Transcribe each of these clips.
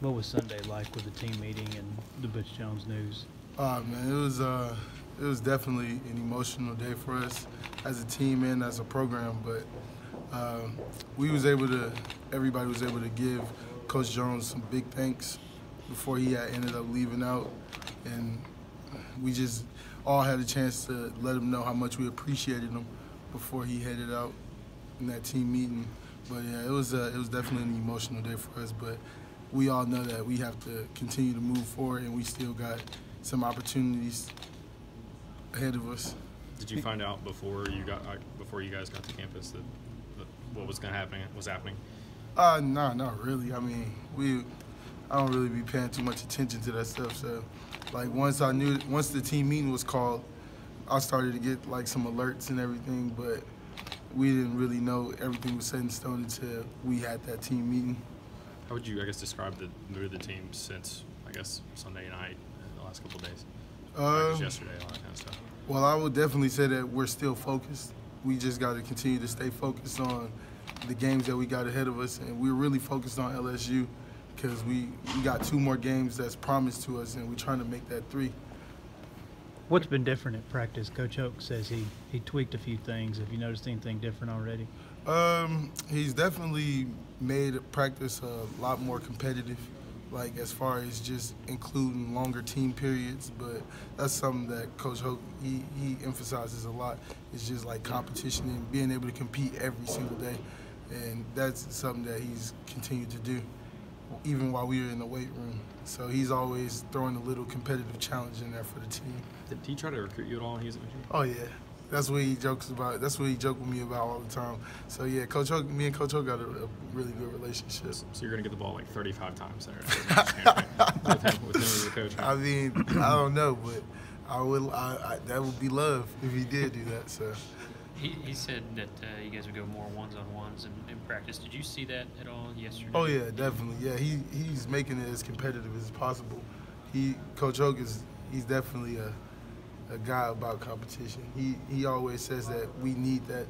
What was Sunday like with the team meeting and the Butch Jones news? Man, it was definitely an emotional day for us as a team and as a program. But we was able to, everybody was able to give Coach Jones some big thanks before he had ended up leaving out, and we just all had a chance to let him know how much we appreciated him before he headed out in that team meeting. But yeah, it was definitely an emotional day for us. But we all know that we have to continue to move forward, and we still got some opportunities ahead of us. Did you find out before you guys got to campus that what was going to happen was happening? No, not really. I mean, I don't really be paying too much attention to that stuff. So, like once the team meeting was called, I started to get like some alerts and everything, but we didn't really know everything was set in stone until we had that team meeting. How would you, I guess, describe the mood of the team since, I guess, Sunday night and the last couple of days? Practice yesterday, all that kind of stuff. Well, I would definitely say that we're still focused. We just got to continue to stay focused on the games that we got ahead of us, and we're really focused on LSU because we got 2 more games that's promised to us, and we're trying to make that 3. What's been different at practice? Coach Oak says he tweaked a few things. Have you noticed anything different already? He's definitely made practice a lot more competitive, like as far as just including longer team periods. But that's something that Coach Hoke he emphasizes a lot. It's just like competition and being able to compete every single day, and that's something that he's continued to do, even while we were in the weight room. So he's always throwing a little competitive challenge in there for the team. Did he try to recruit you at all when he was at Michigan? Oh yeah. That's what he jokes about. That's what he joked with me about all the time. So yeah, me and Coach Hoke got a really good relationship. So you're gonna get the ball like 35 times there with him as the coach. I mean, I don't know, but that would be love if he did do that. So he said that you guys would go more ones-on-ones in practice. Did you see that at all yesterday? Oh yeah, definitely. Yeah, he's making it as competitive as possible. Coach Hoke he's definitely a guy about competition. He always says that we need that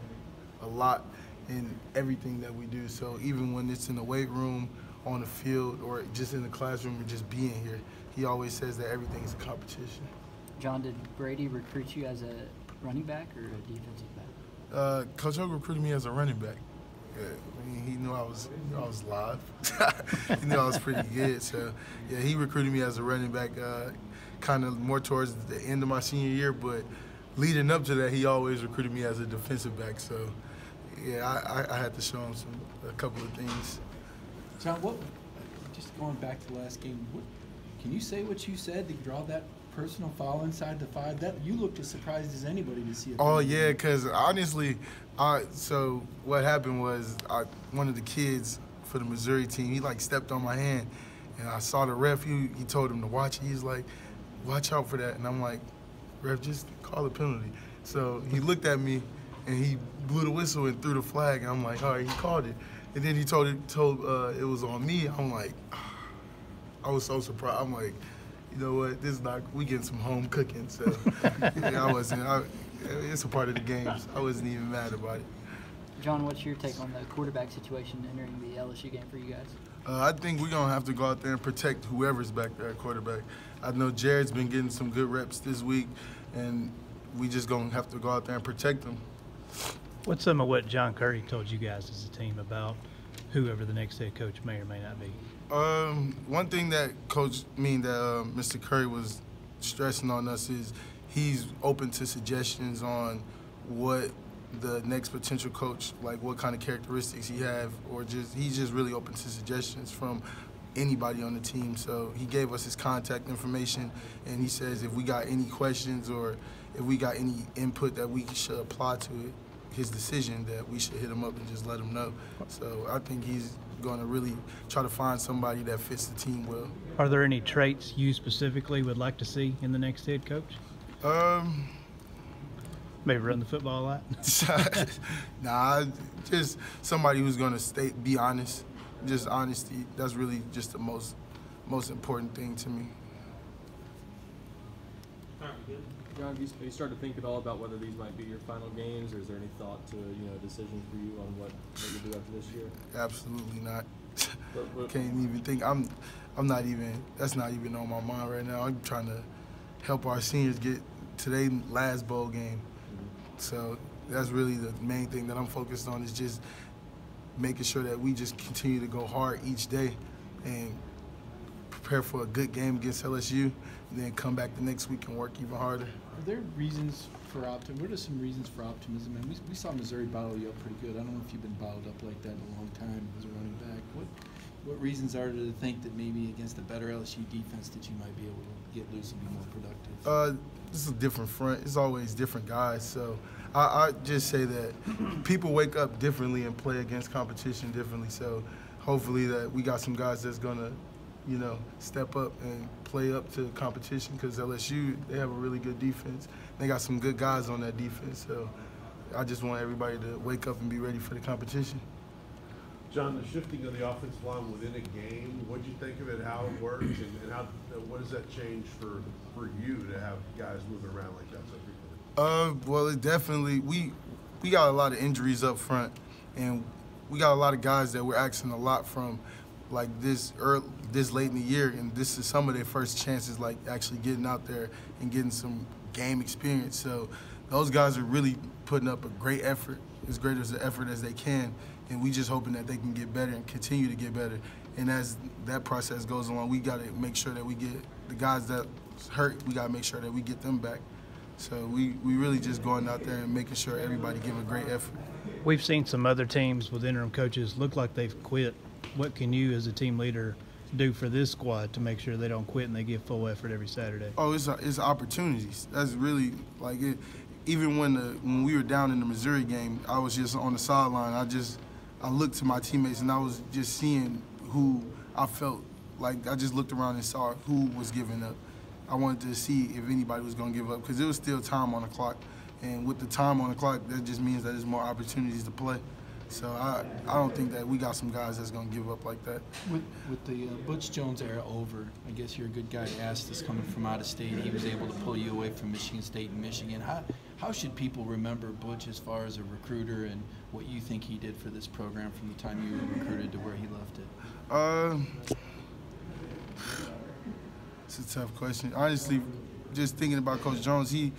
a lot in everything that we do. So even when it's in the weight room, on the field, or just in the classroom, or just being here, he always says that everything is a competition. John, did Brady recruit you as a running back or a defensive back? Coach Hoke recruited me as a running back. Yeah, I mean, he knew I was live. He knew I was pretty good. So yeah, he recruited me as a running back. Kind of more towards the end of my senior year, but leading up to that, he always recruited me as a defensive back. So, yeah, I had to show him a couple of things. John, just going back to the last game, can you say what you said to draw that personal foul inside the 5? That you looked as surprised as anybody to see it. Oh yeah, because honestly, so what happened was one of the kids for the Missouri team, he like stepped on my hand, and I saw the ref. He told him to watch it. He's like, watch out for that. And I'm like, ref, just call the penalty. So he looked at me and he blew the whistle and threw the flag. And I'm like, all right, he called it. And then he told it was on me. I'm like, I was so surprised. I'm like, you know what, we getting some home cooking. So yeah, it's a part of the games. I wasn't even mad about it. John, what's your take on the quarterback situation entering the LSU game for you guys? I think we're going to have to go out there and protect whoever's back there at quarterback. I know Jared's been getting some good reps this week, and we just going to have to go out there and protect him. What's some of what John Curry told you guys as a team about whoever the next head coach may or may not be? One thing that Mr. Curry was stressing on us is he's open to suggestions on what the next potential coach, like what kind of characteristics he have, or he's just really open to suggestions from anybody on the team. So he gave us his contact information, and he says if we got any questions or if we got any input that we should apply to it, his decision, that we should hit him up and just let him know. So I think he's going to really try to find somebody that fits the team well. Are there any traits you specifically would like to see in the next head coach? Maybe run the football a lot? Nah, just somebody who's going to be honest. Just honesty. That's really just the most important thing to me. John, have you started to think at all about whether these might be your final games, or is there any thought to decision for you on what you do after this year? Absolutely not. Can't even think. I'm not even. That's not even on my mind right now. I'm trying to help our seniors get to their last bowl game. So that's really the main thing that I'm focused on, is just making sure that we just continue to go hard each day and prepare for a good game against LSU, and then come back the next week and work even harder. Are there reasons for optimism? What are some reasons for optimism? And we saw Missouri bottle you up pretty good. I don't know if you've been bottled up like that in a long time as a running back. What reasons are there to think that maybe against a better LSU defense that you might be able to get loose and be more productive? This is a different front. It's always different guys. So I just say that people wake up differently and play against competition differently. So hopefully that we got some guys that's gonna, step up and play up to competition, because LSU, they have a really good defense. They got some good guys on that defense. So I just want everybody to wake up and be ready for the competition. John, the shifting of the offensive line within a game, what do you think of it, how it works, and how, what does that change for you to have guys moving around like that so frequently? Well, it definitely, we got a lot of injuries up front, and we got a lot of guys that we're asking a lot from, like this late in the year, and this is some of their first chances, like actually getting out there and getting some game experience. So those guys are really putting up a great effort, as great as an effort as they can, and we just hoping that they can get better and continue to get better. And as that process goes along, we got to make sure that we get the guys that's hurt, we got to make sure that we get them back. So we really just going out there and making sure everybody give a great effort. We've seen some other teams with interim coaches look like they've quit. What can you as a team leader do for this squad to make sure they don't quit and they give full effort every Saturday? Oh, it's opportunities. That's really like it. Even when we were down in the Missouri game, I was just on the sideline. I looked to my teammates and I was just seeing who I felt like. I just looked around and saw who was giving up. I wanted to see if anybody was going to give up, because there was still time on the clock. And with the time on the clock, that just means that there's more opportunities to play. So I don't think that we got some guys that's going to give up like that. With the Butch Jones era over, I guess you're a good guy to ask this coming from out of state. He was able to pull you away from Michigan State and Michigan. How should people remember Butch as far as a recruiter and what you think he did for this program from the time you were recruited to where he left it? It's a tough question. Honestly, just thinking about Coach Jones, he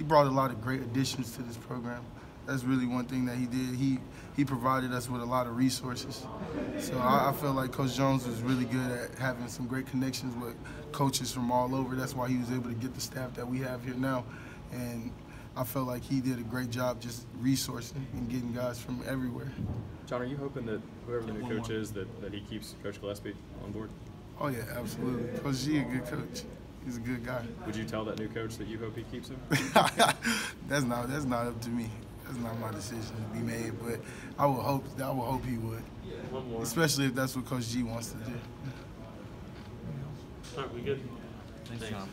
brought a lot of great additions to this program. That's really one thing that he did. He provided us with a lot of resources. So I feel like Coach Jones was really good at having some great connections with coaches from all over. That's why he was able to get the staff that we have here now. And I felt like he did a great job just resourcing and getting guys from everywhere. John, are you hoping that whoever the new coach is, that he keeps Coach Gillespie on board? Oh, yeah, absolutely. Coach G, a good coach. He's a good guy. Would you tell that new coach that you hope he keeps him? That's not up to me. That's not my decision to be made, but I would hope he would. Especially if that's what Coach G wants to do. All right, we good? Thanks, John.